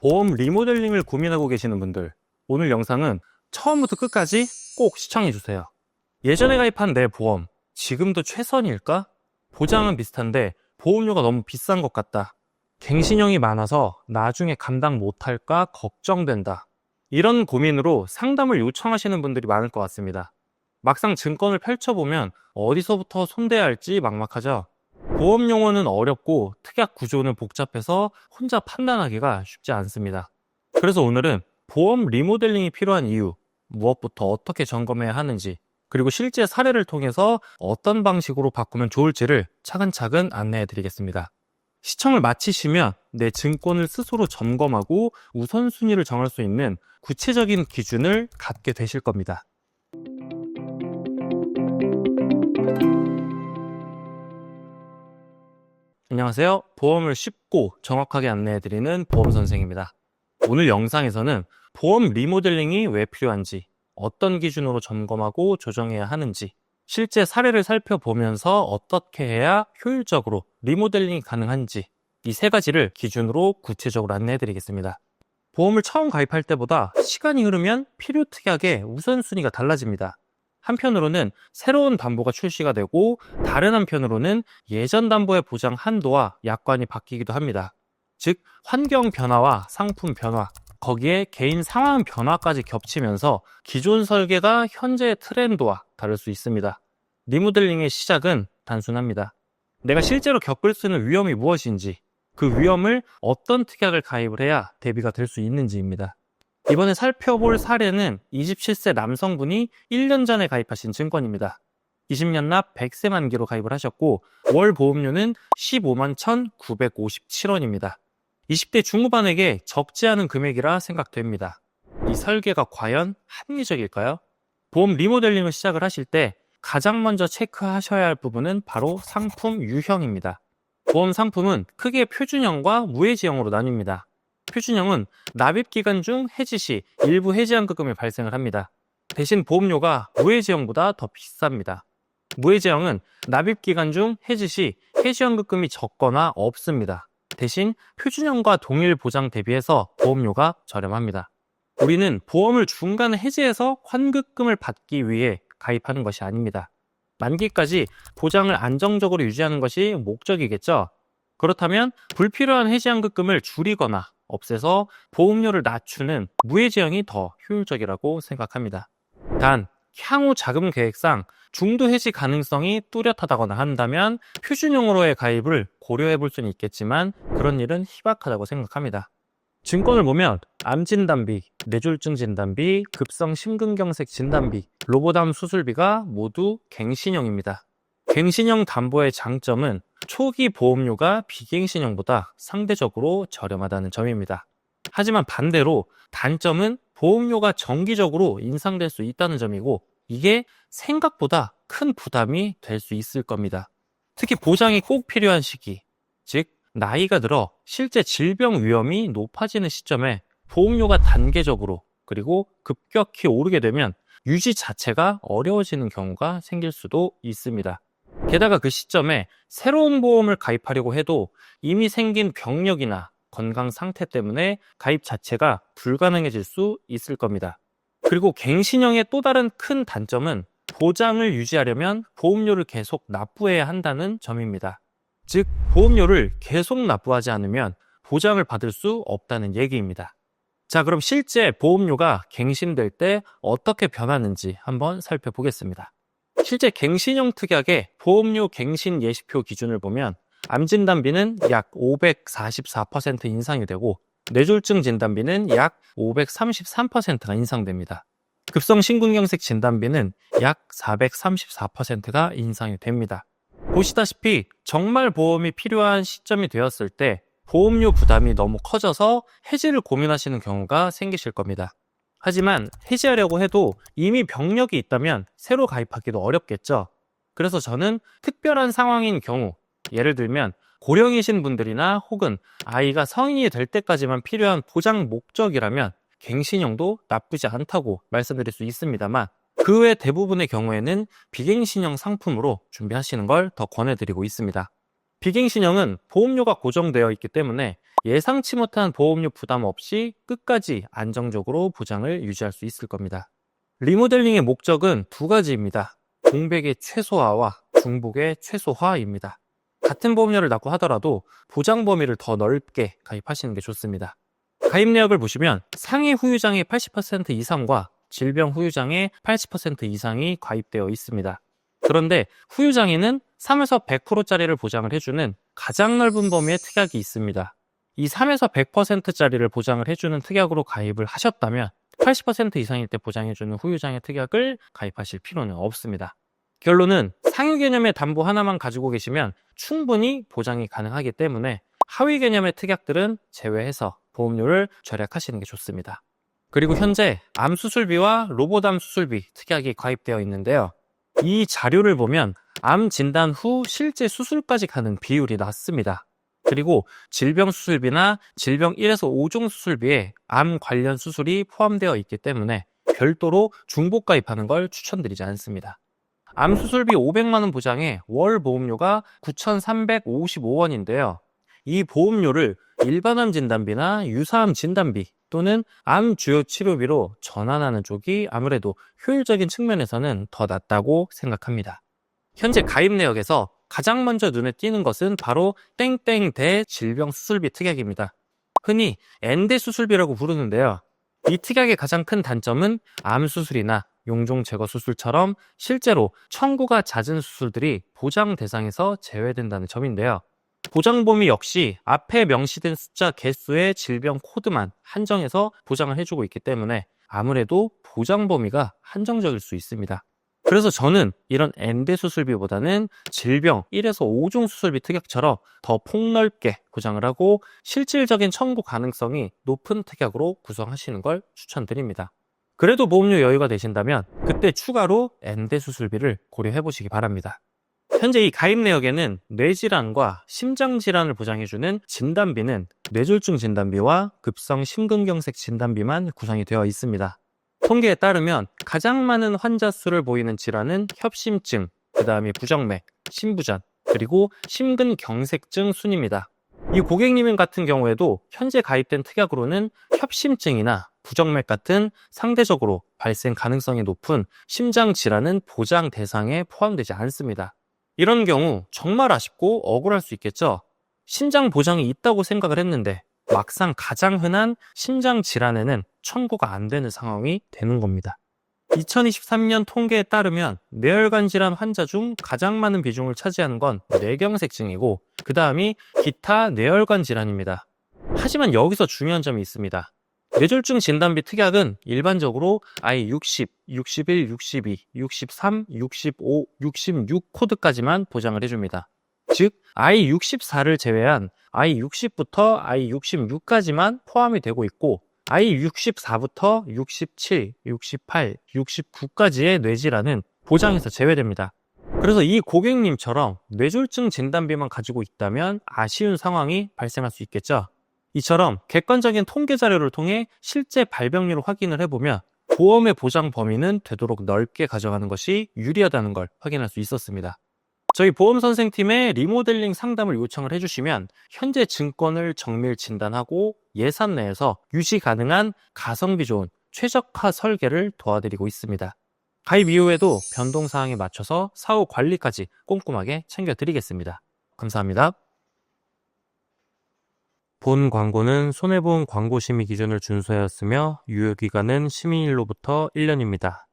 보험 리모델링을 고민하고 계시는 분들, 오늘 영상은 처음부터 끝까지 꼭 시청해주세요. 예전에 가입한 내 보험, 지금도 최선일까? 보장은 비슷한데 보험료가 너무 비싼 것 같다. 갱신형이 많아서 나중에 감당 못할까 걱정된다. 이런 고민으로 상담을 요청하시는 분들이 많을 것 같습니다. 막상 증권을 펼쳐보면 어디서부터 손대야 할지 막막하죠. 보험 용어는 어렵고 특약 구조는 복잡해서 혼자 판단하기가 쉽지 않습니다. 그래서 오늘은 보험 리모델링이 필요한 이유, 무엇부터 어떻게 점검해야 하는지, 그리고 실제 사례를 통해서 어떤 방식으로 바꾸면 좋을지를 차근차근 안내해 드리겠습니다. 시청을 마치시면 내 증권을 스스로 점검하고 우선순위를 정할 수 있는 구체적인 기준을 갖게 되실 겁니다. 안녕하세요. 보험을 쉽고 정확하게 안내해드리는 보험선생입니다. 오늘 영상에서는 보험 리모델링이 왜 필요한지, 어떤 기준으로 점검하고 조정해야 하는지, 실제 사례를 살펴보면서 어떻게 해야 효율적으로 리모델링이 가능한지, 이 세 가지를 기준으로 구체적으로 안내해드리겠습니다. 보험을 처음 가입할 때보다 시간이 흐르면 필요 특약의 우선순위가 달라집니다. 한편으로는 새로운 담보가 출시가 되고 다른 한편으로는 예전 담보의 보장 한도와 약관이 바뀌기도 합니다. 즉 환경 변화와 상품 변화, 거기에 개인 상황 변화까지 겹치면서 기존 설계가 현재의 트렌드와 다를 수 있습니다. 리모델링의 시작은 단순합니다. 내가 실제로 겪을 수 있는 위험이 무엇인지, 그 위험을 어떤 특약을 가입을 해야 대비가 될 수 있는지입니다. 이번에 살펴볼 사례는 27세 남성분이 1년 전에 가입하신 증권입니다. 20년 납 100세 만기로 가입을 하셨고 월 보험료는 15만 1,957원입니다. 20대 중후반에게 적지 않은 금액이라 생각됩니다. 이 설계가 과연 합리적일까요? 보험 리모델링을 시작을 하실 때 가장 먼저 체크하셔야 할 부분은 바로 상품 유형입니다. 보험 상품은 크게 표준형과 무해지형으로 나뉩니다. 표준형은 납입기간 중 해지 시 일부 해지환급금이 발생을 합니다. 대신 보험료가 무해지형보다 더 비쌉니다. 무해지형은 납입기간 중 해지 시 해지환급금이 적거나 없습니다. 대신 표준형과 동일 보장 대비해서 보험료가 저렴합니다. 우리는 보험을 중간에 해지해서 환급금을 받기 위해 가입하는 것이 아닙니다. 만기까지 보장을 안정적으로 유지하는 것이 목적이겠죠. 그렇다면 불필요한 해지환급금을 줄이거나 없애서 보험료를 낮추는 무해지형이 더 효율적이라고 생각합니다. 단, 향후 자금 계획상 중도 해지 가능성이 뚜렷하다거나 한다면 표준형으로의 가입을 고려해 볼 수는 있겠지만 그런 일은 희박하다고 생각합니다. 증권을 보면 암 진단비, 뇌졸중 진단비, 급성 심근경색 진단비, 로보담 수술비가 모두 갱신형입니다. 갱신형 담보의 장점은 초기 보험료가 비갱신형보다 상대적으로 저렴하다는 점입니다. 하지만 반대로 단점은 보험료가 정기적으로 인상될 수 있다는 점이고 이게 생각보다 큰 부담이 될 수 있을 겁니다. 특히 보장이 꼭 필요한 시기, 즉 나이가 들어 실제 질병 위험이 높아지는 시점에 보험료가 단계적으로 그리고 급격히 오르게 되면 유지 자체가 어려워지는 경우가 생길 수도 있습니다. 게다가 그 시점에 새로운 보험을 가입하려고 해도 이미 생긴 병력이나 건강 상태 때문에 가입 자체가 불가능해질 수 있을 겁니다. 그리고 갱신형의 또 다른 큰 단점은 보장을 유지하려면 보험료를 계속 납부해야 한다는 점입니다. 즉, 보험료를 계속 납부하지 않으면 보장을 받을 수 없다는 얘기입니다. 자, 그럼 실제 보험료가 갱신될 때 어떻게 변하는지 한번 살펴보겠습니다. 실제 갱신형 특약의 보험료 갱신 예시표 기준을 보면 암 진단비는 약 544% 인상이 되고 뇌졸중 진단비는 약 533%가 인상됩니다. 급성 심근경색 진단비는 약 434%가 인상이 됩니다. 보시다시피 정말 보험이 필요한 시점이 되었을 때 보험료 부담이 너무 커져서 해지를 고민하시는 경우가 생기실 겁니다. 하지만 해지하려고 해도 이미 병력이 있다면 새로 가입하기도 어렵겠죠. 그래서 저는 특별한 상황인 경우, 예를 들면 고령이신 분들이나 혹은 아이가 성인이 될 때까지만 필요한 보장 목적이라면 갱신형도 나쁘지 않다고 말씀드릴 수 있습니다만 그 외 대부분의 경우에는 비갱신형 상품으로 준비하시는 걸 더 권해드리고 있습니다. 비갱신형은 보험료가 고정되어 있기 때문에 예상치 못한 보험료 부담 없이 끝까지 안정적으로 보장을 유지할 수 있을 겁니다. 리모델링의 목적은 두 가지입니다. 공백의 최소화와 중복의 최소화입니다. 같은 보험료를 납고 하더라도 보장 범위를 더 넓게 가입하시는 게 좋습니다. 가입 내역을 보시면 상해 후유장의 80% 이상과 질병 후유장의 80% 이상이 가입되어 있습니다. 그런데 후유장에는 3에서 100%짜리를 보장을 해주는 가장 넓은 범위의 특약이 있습니다. 이 3에서 100%짜리를 보장을 해주는 특약으로 가입을 하셨다면 80% 이상일 때 보장해주는 후유장의 특약을 가입하실 필요는 없습니다. 결론은 상위 개념의 담보 하나만 가지고 계시면 충분히 보장이 가능하기 때문에 하위 개념의 특약들은 제외해서 보험료를 절약하시는 게 좋습니다. 그리고 현재 암 수술비와 로봇암 수술비 특약이 가입되어 있는데요. 이 자료를 보면 암 진단 후 실제 수술까지 가는 비율이 낮습니다. 그리고 질병 수술비나 질병 1에서 5종 수술비에 암 관련 수술이 포함되어 있기 때문에 별도로 중복 가입하는 걸 추천드리지 않습니다. 암 수술비 500만 원 보장에 월 보험료가 9,355원인데요. 이 보험료를 일반암 진단비나 유사암 진단비 또는 암 주요 치료비로 전환하는 쪽이 아무래도 효율적인 측면에서는 더 낫다고 생각합니다. 현재 가입 내역에서 가장 먼저 눈에 띄는 것은 바로 땡땡대 질병 수술비 특약입니다. 흔히 N대 수술비라고 부르는데요. 이 특약의 가장 큰 단점은 암 수술이나 용종 제거 수술처럼 실제로 청구가 잦은 수술들이 보장 대상에서 제외된다는 점인데요. 보장 범위 역시 앞에 명시된 숫자 개수의 질병 코드만 한정해서 보장을 해주고 있기 때문에 아무래도 보장 범위가 한정적일 수 있습니다. 그래서 저는 이런 N대 수술비보다는 질병 1에서 5종 수술비 특약처럼 더 폭넓게 보장을 하고 실질적인 청구 가능성이 높은 특약으로 구성하시는 걸 추천드립니다. 그래도 보험료 여유가 되신다면 그때 추가로 N대 수술비를 고려해 보시기 바랍니다. 현재 이 가입 내역에는 뇌질환과 심장질환을 보장해주는 진단비는 뇌졸중 진단비와 급성 심근경색 진단비만 구성이 되어 있습니다. 통계에 따르면 가장 많은 환자 수를 보이는 질환은 협심증, 그 다음에 부정맥, 심부전, 그리고 심근경색증 순입니다. 이 고객님 같은 경우에도 현재 가입된 특약으로는 협심증이나 부정맥 같은 상대적으로 발생 가능성이 높은 심장 질환은 보장 대상에 포함되지 않습니다. 이런 경우 정말 아쉽고 억울할 수 있겠죠? 심장 보장이 있다고 생각을 했는데 막상 가장 흔한 심장 질환에는 청구가 안 되는 상황이 되는 겁니다. 2023년 통계에 따르면 뇌혈관 질환 환자 중 가장 많은 비중을 차지하는 건 뇌경색증이고 그 다음이 기타 뇌혈관 질환입니다. 하지만 여기서 중요한 점이 있습니다. 뇌졸중 진단비 특약은 일반적으로 I60, 61, 62, 63, 65, 66 코드까지만 보장을 해줍니다. 즉 I64를 제외한 I60부터 I66까지만 포함이 되고 있고 I64부터 67, 68, 69까지의 뇌질환은 보장에서 제외됩니다. 그래서 이 고객님처럼 뇌졸중 진단비만 가지고 있다면 아쉬운 상황이 발생할 수 있겠죠. 이처럼 객관적인 통계 자료를 통해 실제 발병률을 확인을 해보면 보험의 보장 범위는 되도록 넓게 가져가는 것이 유리하다는 걸 확인할 수 있었습니다. 저희 보험선생팀에 리모델링 상담을 요청을 해주시면 현재 증권을 정밀 진단하고 예산 내에서 유지 가능한 가성비 좋은 최적화 설계를 도와드리고 있습니다. 가입 이후에도 변동사항에 맞춰서 사후 관리까지 꼼꼼하게 챙겨드리겠습니다. 감사합니다. 본 광고는 손해보험 광고심의 기준을 준수하였으며 유효기간은 심의일로부터 1년입니다.